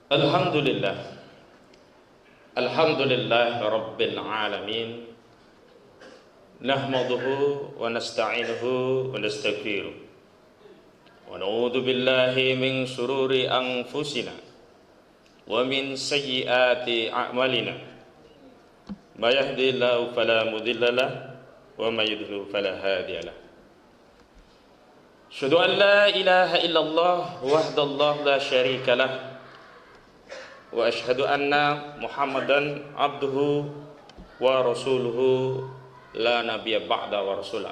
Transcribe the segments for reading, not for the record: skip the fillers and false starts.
Alhamdulillah. Alhamdulillah Rabbil Alamin. Nahmaduhu wa nasta'inuhu wa nastaghfiruh. Wa na'udzu billahi min shururi anfusina wa min sayyiati a'malina. May yahdihillahu fala mudilla lahu wa may yudlil fala hadiya lahu. Asyhadu an la ilaha illallah wahdahu la syarika lahu. Wa ashhadu anna Muhammadan abduhu wa rasuluhu la nabiyya ba'da wa rasulah.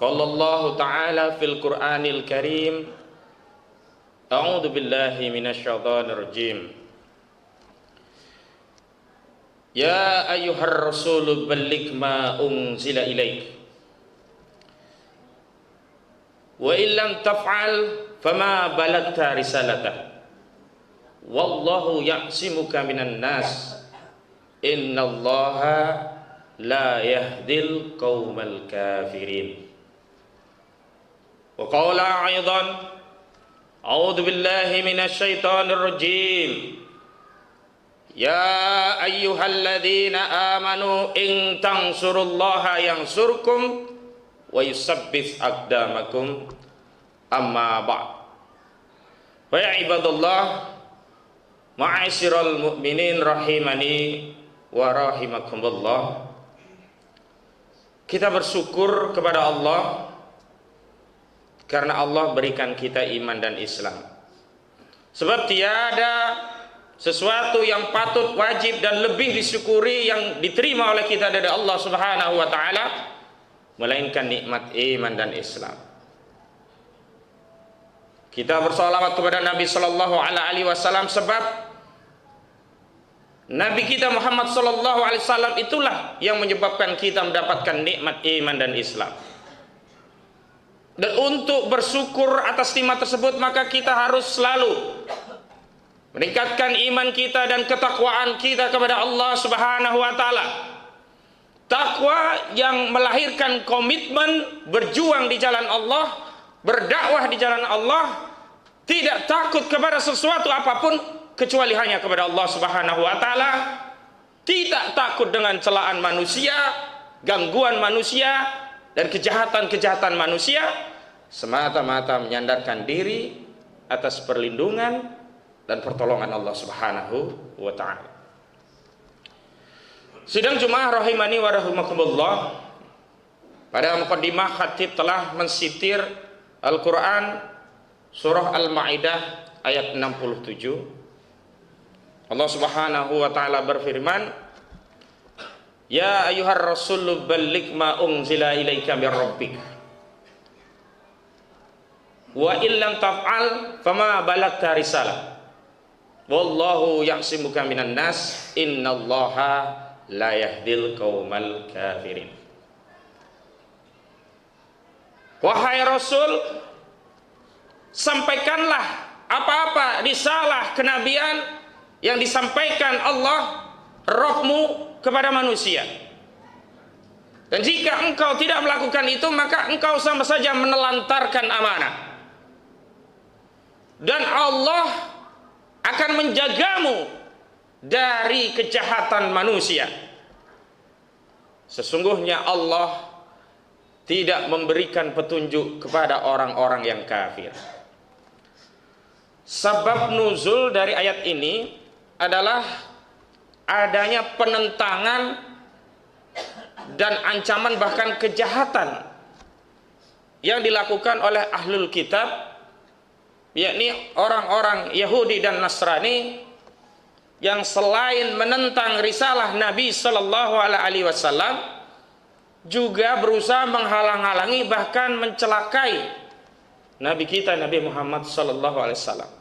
Qala Allah ta'ala fil Qur'anil Karim, a'udzu billahi minasy syaithanir rajim. Ya ayyuhar rasul balligh ma unzila ilaik. Wa illam taf'al fama balagta risalatah. Wallahu ya'simuka minan nas. Innallaha la yahdil qaumal kafirin. Wa qala aidan, a'udzu billahi minasy syaithanir rajim. Ya ayyuhalladzina amanu in tansurullaha yansurkum wa yusabbit aqdamakum. Amma ba'd. Wa ya ibadallah, ma'asyiral mu'minin rahimani wa rahimakumullah. Kita bersyukur kepada Allah karena Allah berikan kita iman dan Islam. Sebab tiada sesuatu yang patut, wajib dan lebih disyukuri yang diterima oleh kita dari Allah Subhanahu wa taala melainkan nikmat iman dan Islam. Kita bersolawat kepada Nabi sallallahu alaihi wasallam sebab Nabi kita Muhammad sallallahu alaihi wasallam itulah yang menyebabkan kita mendapatkan nikmat iman dan Islam. Dan untuk bersyukur atas nikmat tersebut maka kita harus selalu meningkatkan iman kita dan ketakwaan kita kepada Allah Subhanahu wa taala. Takwa yang melahirkan komitmen berjuang di jalan Allah, berdakwah di jalan Allah, tidak takut kepada sesuatu apapun kecuali hanya kepada Allah Subhanahu wa taala, tidak takut dengan celaan manusia, gangguan manusia dan kejahatan-kejahatan manusia, semata-mata menyandarkan diri atas perlindungan dan pertolongan Allah Subhanahu wa taala. Sidang Jumat rahimani wa rahimakumullah, pada muqaddimah khatib telah mensitir Al-Qur'an surah Al-Maidah ayat 67. Allah Subhanahu wa taala berfirman, Ya ayyuhar rasul balligh ma unzila ilaika mir rabbik. Wa illam taf'al fama balagta risalah. Wallahu ya'simuka minan nas. Innallaha la yahdil qaumal kafirin. Wahai Rasul, sampaikanlah apa-apa risalah kenabian yang disampaikan Allah Rabbmu kepada manusia. Dan jika engkau tidak melakukan itu maka engkau sama saja menelantarkan amanah. Dan Allah akan menjagamu dari kejahatan manusia. Sesungguhnya Allah tidak memberikan petunjuk kepada orang-orang yang kafir. Sebab nuzul dari ayat ini adalah adanya penentangan dan ancaman bahkan kejahatan yang dilakukan oleh ahlul kitab, yakni orang-orang Yahudi dan Nasrani yang selain menentang risalah Nabi sallallahu alaihi wasallam juga berusaha menghalang-halangi bahkan mencelakai Nabi kita Nabi Muhammad sallallahu alaihi wasallam.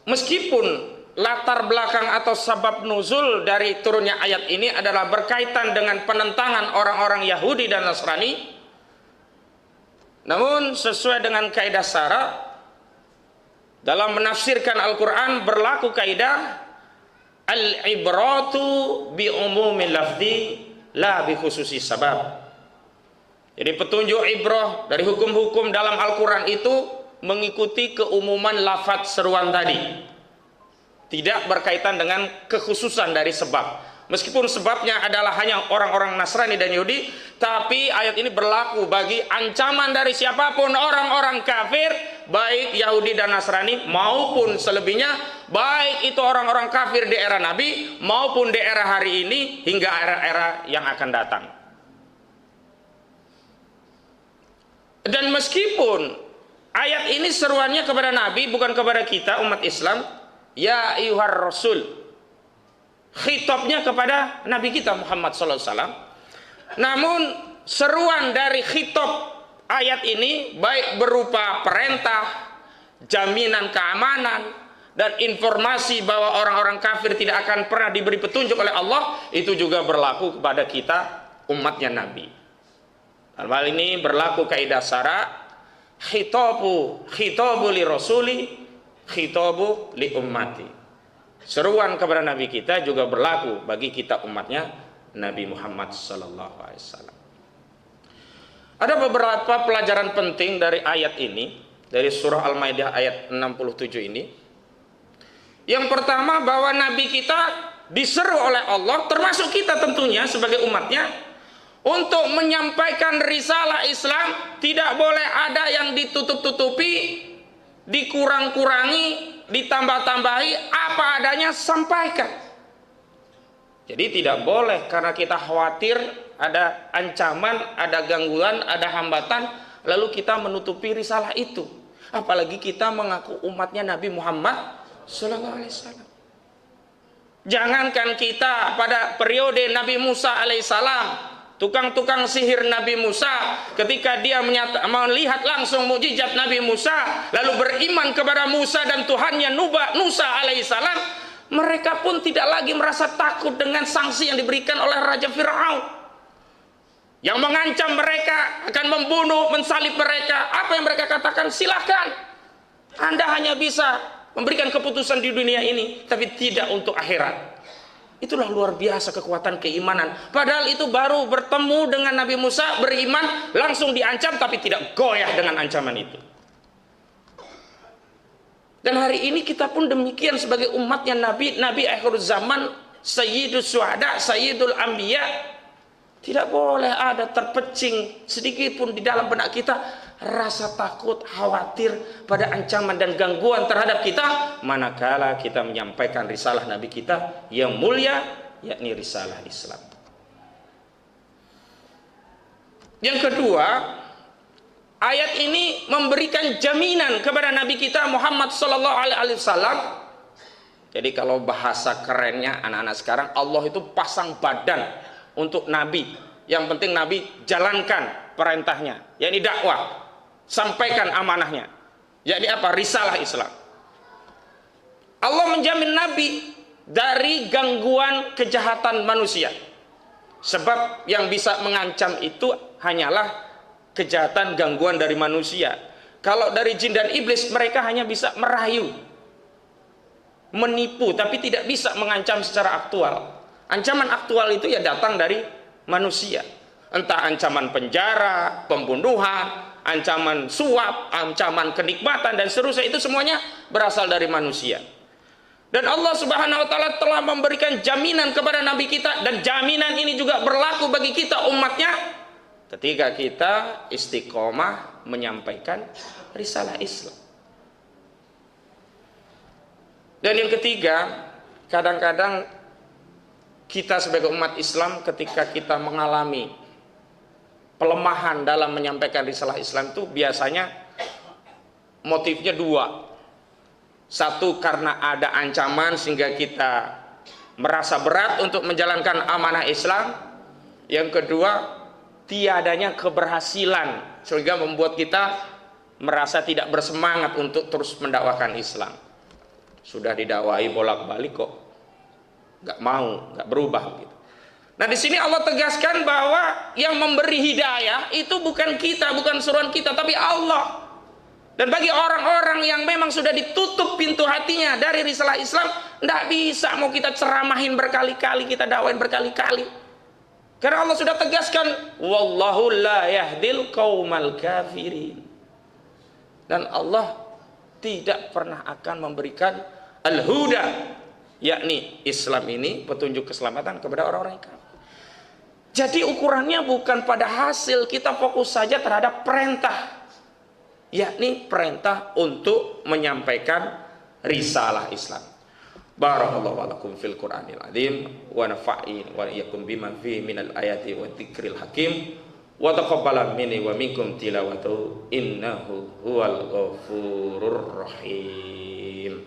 Meskipun latar belakang atau sabab nuzul dari turunnya ayat ini adalah berkaitan dengan penentangan orang-orang Yahudi dan Nasrani, namun sesuai dengan kaidah syara dalam menafsirkan Al-Quran berlaku kaidah al-ibratu bi umumil lafzi la bi khususi sabab. Jadi petunjuk ibrah dari hukum-hukum dalam Al-Quran itu mengikuti keumuman lafaz seruan tadi. Tidak berkaitan dengan kekhususan dari sebab. Meskipun sebabnya adalah hanya orang-orang Nasrani dan Yahudi, tapi ayat ini berlaku bagi ancaman dari siapapun orang-orang kafir, baik Yahudi dan Nasrani maupun selebihnya, baik itu orang-orang kafir di era Nabi maupun di era hari ini hingga era-era yang akan datang. Dan meskipun ayat ini seruannya kepada Nabi, bukan kepada kita umat Islam, ya ayyuhar rasul, khitabnya kepada Nabi kita Muhammad SAW. Namun seruan dari khitab ayat ini baik berupa perintah, jaminan keamanan, dan informasi bahwa orang-orang kafir tidak akan pernah diberi petunjuk oleh Allah, itu juga berlaku kepada kita umatnya Nabi. Dalam hal ini berlaku kaidah syara, khitabu li rasuli, khitabu li ummati. Seruan kepada Nabi kita juga berlaku bagi kita umatnya Nabi Muhammad SAW. Ada beberapa pelajaran penting dari ayat ini, dari surah Al-Maidah ayat 67 ini. Yang pertama, bahwa Nabi kita diseru oleh Allah, termasuk kita tentunya sebagai umatnya, untuk menyampaikan risalah Islam. Tidak boleh ada yang ditutup-tutupi, dikurang-kurangi, ditambah-tambahi, apa adanya sampaikan. Jadi tidak boleh karena kita khawatir ada ancaman, ada gangguan, ada hambatan, lalu kita menutupi risalah itu. Apalagi kita mengaku umatnya Nabi Muhammad SAW. Jangankan kita pada periode Nabi Musa alaihissalam, tukang-tukang sihir Nabi Musa, ketika dia melihat langsung mukjizat Nabi Musa, lalu beriman kepada Musa dan Tuhannya Musa alaihissalam, mereka pun tidak lagi merasa takut dengan sanksi yang diberikan oleh Raja Fir'aun yang mengancam mereka akan membunuh, mensalib mereka. Apa yang mereka katakan? Silahkan, Anda hanya bisa memberikan keputusan di dunia ini, tapi tidak untuk akhirat. Itulah luar biasa kekuatan keimanan. Padahal itu baru bertemu dengan Nabi Musa, beriman, langsung diancam, tapi tidak goyah dengan ancaman itu. Dan hari ini kita pun demikian sebagai umatnya Nabi, Nabi akhir zaman, Sayyidus Syuhada, Sayyidul Anbiya. Tidak boleh ada terpecing sedikit pun di dalam benak kita rasa takut, khawatir pada ancaman dan gangguan terhadap kita, manakala kita menyampaikan risalah Nabi kita yang mulia, yakni risalah Islam. Yang kedua, ayat ini memberikan jaminan kepada Nabi kita Muhammad SAW. Jadi kalau bahasa kerennya anak-anak sekarang, Allah itu pasang badan untuk Nabi. Yang penting Nabi jalankan perintahnya, yakni dakwah. Sampaikan amanahnya, yakni apa? Risalah Islam. Allah menjamin Nabi dari gangguan kejahatan manusia. Sebab yang bisa mengancam itu hanyalah kejahatan gangguan dari manusia. Kalau dari jin dan iblis, mereka hanya bisa merayu, menipu, tapi tidak bisa mengancam secara aktual. Ancaman aktual itu ya datang dari manusia. Entah ancaman penjara, pembunuhan, ancaman suap, ancaman kenikmatan dan seterusnya, itu semuanya berasal dari manusia. Dan Allah Subhanahu wa taala telah memberikan jaminan kepada Nabi kita, dan jaminan ini juga berlaku bagi kita umatnya ketika kita istiqomah menyampaikan risalah Islam. Dan yang ketiga, kadang-kadang kita sebagai umat Islam ketika kita mengalami pelemahan dalam menyampaikan risalah Islam itu biasanya motifnya dua. Satu, karena ada ancaman sehingga kita merasa berat untuk menjalankan amanah Islam. Yang kedua, tiadanya keberhasilan sehingga membuat kita merasa tidak bersemangat untuk terus mendakwakan Islam. Sudah didakwahi bolak-balik kok nggak mau, nggak berubah gitu. Nah, di sini Allah tegaskan bahwa yang memberi hidayah itu bukan kita, bukan suruhan kita, tapi Allah. Dan bagi orang-orang yang memang sudah ditutup pintu hatinya dari risalah Islam, tidak bisa mau kita ceramahin berkali-kali, kita dakwain berkali-kali. Karena Allah sudah tegaskan, wallahu la yahdil qaumal kafirin. Dan Allah tidak pernah akan memberikan al-huda, yakni Islam ini, petunjuk keselamatan kepada orang-orang yang kafir. Jadi ukurannya bukan pada hasil, kita fokus saja terhadap perintah, yakni perintah untuk menyampaikan risalah Islam. Barakallahu lakum fil Qur'anil azim wa nafa'in wa iyyakum bima fihi minal ayati wa dzikril hakim. Wa taqabbala minni wa minkum tilawatu innahu huwal ghafurur rahim.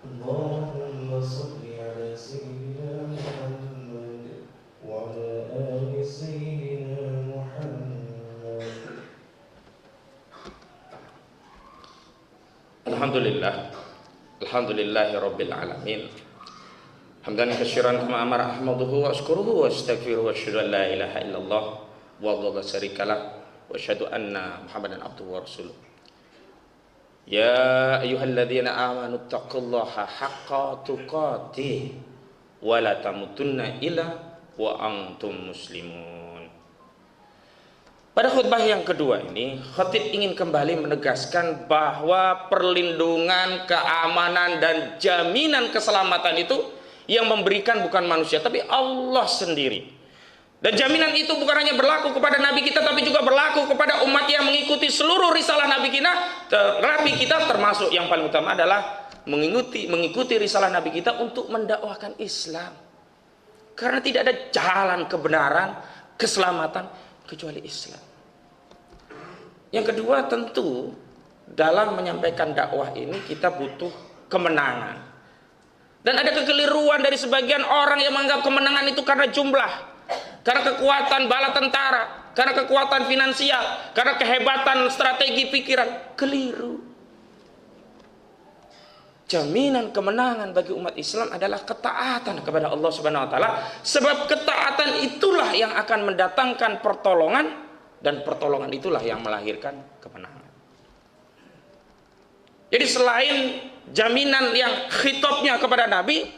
Allahumma shalli ala sayyidina Muhammad wa ala ali sayyidina Muhammad. Alhamdulillahi rabbil alamin. Hamdan katsiran kama amara ahmaduhu wa ashkuruhu wa astaghfiruhu wa asyhadu an la ilaha illallah wa la syarikalah wa asyhadu anna Muhammadan abduhu wa rasuluh. Ya ayyuhalladzina amanu taqullaha haqqa tuqatih wa la tamutunna illa wa antum muslimun. Pada khutbah yang kedua ini, khatib ingin kembali menegaskan bahwa perlindungan, keamanan dan jaminan keselamatan itu yang memberikan bukan manusia tapi Allah sendiri. Dan jaminan itu bukan hanya berlaku kepada Nabi kita, tapi juga berlaku kepada umat yang mengikuti seluruh risalah Nabi kita. Nabi kita termasuk yang paling utama adalah mengikuti risalah Nabi kita untuk mendakwahkan Islam. Karena tidak ada jalan kebenaran, keselamatan kecuali Islam. Yang kedua, tentu dalam menyampaikan dakwah ini kita butuh kemenangan. Dan ada kekeliruan dari sebagian orang yang menganggap kemenangan itu karena jumlah, karena kekuatan bala tentara, karena kekuatan finansial, karena kehebatan strategi pikiran. Keliru. Jaminan kemenangan bagi umat Islam adalah ketaatan kepada Allah Subhanahu wa taala, sebab ketaatan itulah yang akan mendatangkan pertolongan, dan pertolongan itulah yang melahirkan kemenangan. Jadi selain jaminan yang khitabnya kepada Nabi,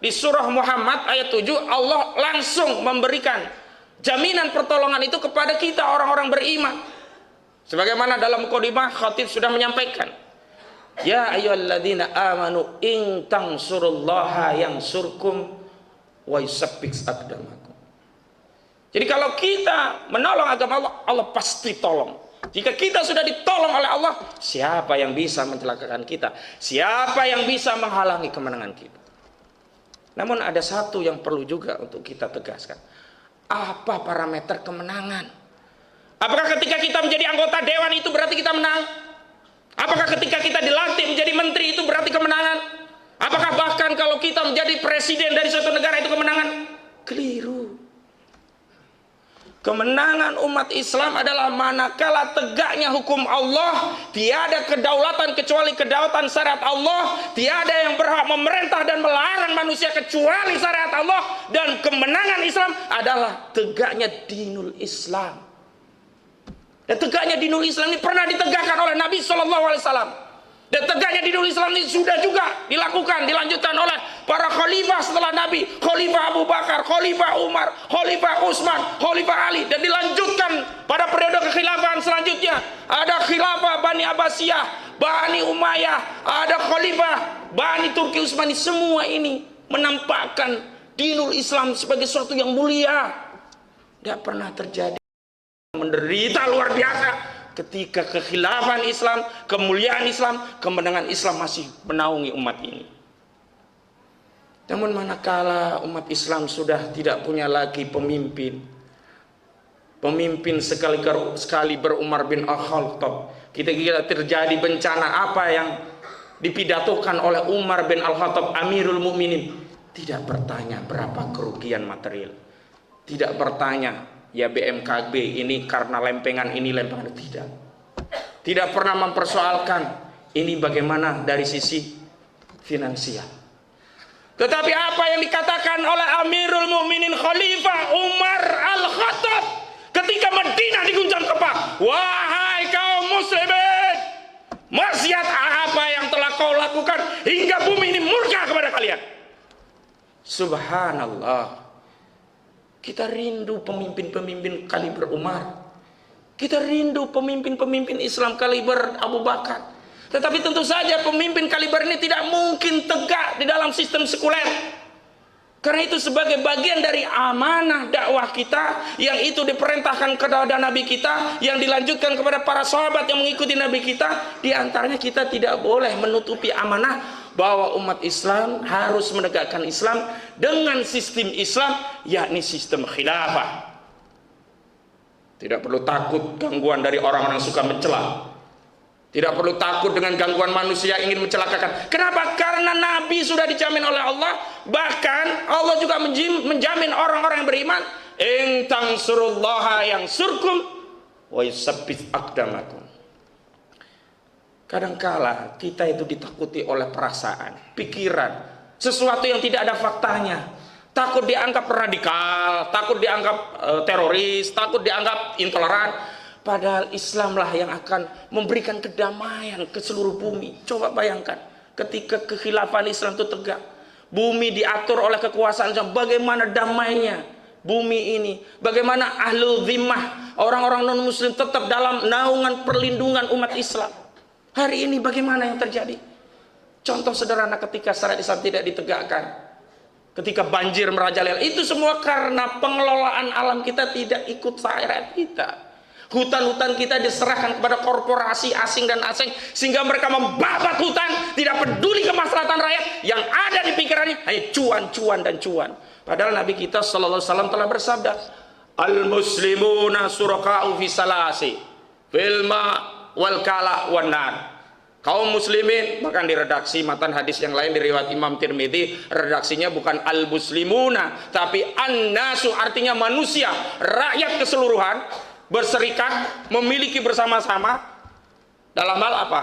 di surah Muhammad ayat 7 Allah langsung memberikan jaminan pertolongan itu kepada kita orang-orang beriman. Sebagaimana dalam mukadimah khatib sudah menyampaikan, ya ayyuhalladzina amanu in tansurullaha yansurkum wa yusabbit aqdamakum. Jadi kalau kita menolong agama Allah, Allah pasti tolong. Jika kita sudah ditolong oleh Allah, siapa yang bisa mencelakakan kita? Siapa yang bisa menghalangi kemenangan kita? Namun ada satu yang perlu juga untuk kita tegaskan. Apa parameter kemenangan? Apakah ketika kita menjadi anggota dewan itu berarti kita menang? Apakah ketika kita dilantik menjadi menteri itu berarti kemenangan? Apakah bahkan kalau kita menjadi presiden dari suatu negara itu kemenangan? Keliru. Kemenangan umat Islam adalah manakala tegaknya hukum Allah, tiada kedaulatan kecuali kedaulatan syariat Allah, tiada yang berhak memerintah dan melarang manusia kecuali syariat Allah, dan kemenangan Islam adalah tegaknya dinul Islam. Dan tegaknya dinul Islam ini pernah ditegakkan oleh Nabi SAW. Dan tegaknya dinul Islam ini sudah juga dilanjutkan oleh para khalifah setelah Nabi, Khalifah Abu Bakar, Khalifah Umar, Khalifah Utsman, Khalifah Ali, dan dilanjutkan pada periode kekhilafahan selanjutnya. Ada khilafah Bani Abbasiyah, Bani Umayyah, ada khalifah Bani Turki Utsmani. Semua ini menampakkan dinul Islam sebagai sesuatu yang mulia. Tidak pernah terjadi menderita luar biasa ketika kekhilafan Islam, kemuliaan Islam, kemenangan Islam masih menaungi umat ini. Namun manakala umat Islam sudah tidak punya lagi pemimpin sekali berUmar bin Al-Khattab, kita terjadi bencana apa yang dipidatokan oleh Umar bin Al-Khattab Amirul Mukminin, tidak bertanya berapa kerugian material, tidak bertanya ya BMKB ini karena lempengan ini lempengan, tidak pernah mempersoalkan ini bagaimana dari sisi finansial. Tetapi apa yang dikatakan oleh Amirul Mukminin Khalifah Umar Al-Khattab ketika Madinah diguncang gempa, wahai kaum muslimin, maksiat apa yang telah kau lakukan hingga bumi ini murka kepada kalian. Subhanallah. Kita rindu pemimpin-pemimpin kaliber Umar. Kita rindu pemimpin-pemimpin Islam kaliber Abu Bakar. Tetapi tentu saja pemimpin kaliber ini tidak mungkin tegak di dalam sistem sekuler. Karena itu sebagai bagian dari amanah dakwah kita yang itu diperintahkan kepada Nabi kita, yang dilanjutkan kepada para sahabat yang mengikuti Nabi kita, di antaranya kita tidak boleh menutupi amanah bahwa umat Islam harus menegakkan Islam dengan sistem Islam, yakni sistem khilafah. Tidak perlu takut gangguan dari orang-orang yang suka mencela. Tidak perlu takut dengan gangguan manusia yang ingin mencelakakan. Kenapa? Karena Nabi sudah dijamin oleh Allah. Bahkan Allah juga menjamin orang-orang yang beriman, in tansurullaha yansurkum wa yusabbit aqdamakum. Kadangkala kita itu ditakuti oleh perasaan, pikiran, sesuatu yang tidak ada faktanya. Takut dianggap radikal, takut dianggap teroris, takut dianggap intoleran. Padahal Islamlah yang akan memberikan kedamaian ke seluruh bumi. Coba bayangkan, ketika kekhilafan Islam itu tegak, bumi diatur oleh kekuasaan Islam, bagaimana damainya bumi ini, bagaimana ahlul zimmah, orang-orang non muslim tetap dalam naungan perlindungan umat Islam. Hari ini bagaimana yang terjadi? Contoh sederhana, ketika syariat Islam tidak ditegakkan, ketika banjir merajalela, itu semua karena pengelolaan alam kita tidak ikut syariat kita. Hutan-hutan kita diserahkan kepada korporasi asing dan asing, sehingga mereka membabat hutan, tidak peduli kemaslahatan rakyat. Yang ada di pikirannya hanya cuan, cuan, dan cuan. Padahal Nabi kita sallallahu alaihi wasallam telah bersabda, al-muslimuna suraka'u fi salasi, fil ma' wal kala wan nar. Kaum muslimin, bahkan di redaksi matan hadis yang lain di riwayat Imam Tirmidzi, redaksinya bukan al-muslimuna, tapi an-nasu, artinya manusia, rakyat keseluruhan, berserikat, memiliki bersama-sama dalam hal apa?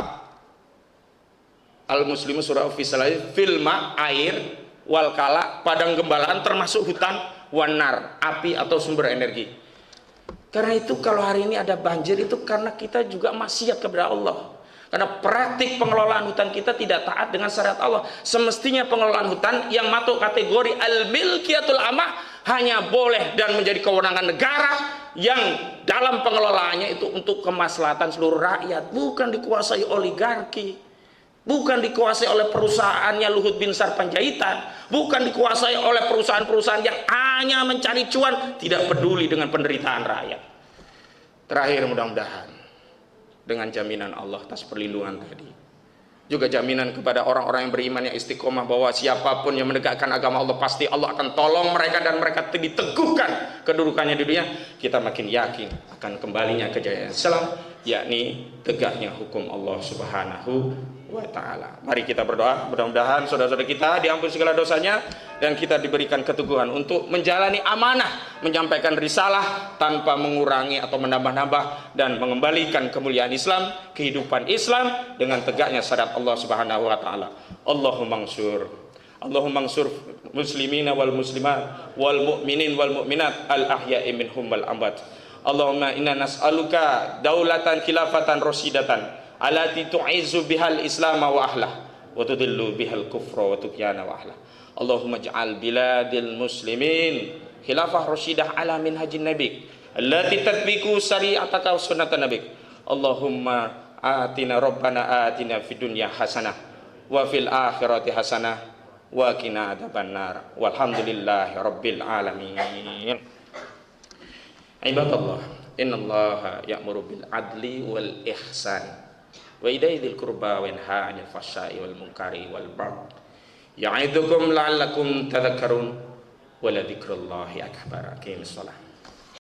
Al-muslimu surah ofisial filma, air, wal kala, padang gembalaan, termasuk hutan, wanar, api atau sumber energi. Karena itu kalau hari ini ada banjir, itu karena kita juga maksiat kepada Allah. Karena praktik pengelolaan hutan kita tidak taat dengan syariat Allah. Semestinya pengelolaan hutan yang masuk kategori al-milkiyatul amah hanya boleh dan menjadi kewenangan negara yang dalam pengelolaannya itu untuk kemaslahatan seluruh rakyat, bukan dikuasai oligarki, bukan dikuasai oleh perusahaannya Luhut Binsar Panjaitan, bukan dikuasai oleh perusahaan-perusahaan yang hanya mencari cuan, tidak peduli dengan penderitaan rakyat. Terakhir, mudah-mudahan dengan jaminan Allah atas perlindungan tadi, juga jaminan kepada orang-orang yang beriman yang istiqomah bahwa siapapun yang menegakkan agama Allah, pasti Allah akan tolong mereka dan mereka diteguhkan kedudukannya di dunia. Kita makin yakin akan kembalinya kejayaan Islam, yakni tegaknya hukum Allah Subhanahu wa ta'ala. Mari kita berdoa, mudah-mudahan saudara-saudara kita diampuni segala dosanya dan kita diberikan keteguhan untuk menjalani amanah, menyampaikan risalah tanpa mengurangi atau menambah-nambah, dan mengembalikan kemuliaan Islam, kehidupan Islam dengan tegaknya syariat Allah Subhanahu wa ta'ala. Allahumma ansur muslimina wal muslimat wal mu'minin wal mu'minat al ahya'i minhum wal amwat. Allahumma inna nas'aluka daulatan khilafatan rasyidatan alati tu'izu bihal islam wa ahlah wa tudillu bihal kufra wa tuqyana wa ahlah. Allahumma ja'al biladil muslimin khilafah rasyidah ala minhajin nabik allati tatbiqu syari'ataka wa sunnatan nabik. Allahumma atina rabbana atina fid dunya hasanah wa fil akhirati hasanah wa qina adzabannar walhamdulillahi rabbil alamin. Ibadallah, innallaha ya'muru bil adli wal ihsan wa idaidzil qurba wa yanha 'anil fahsya'i wal munkari wal baghi ya'idukum la'allakum tadhakkarun wa la dzikrullahi akbar. Aqimis shalah.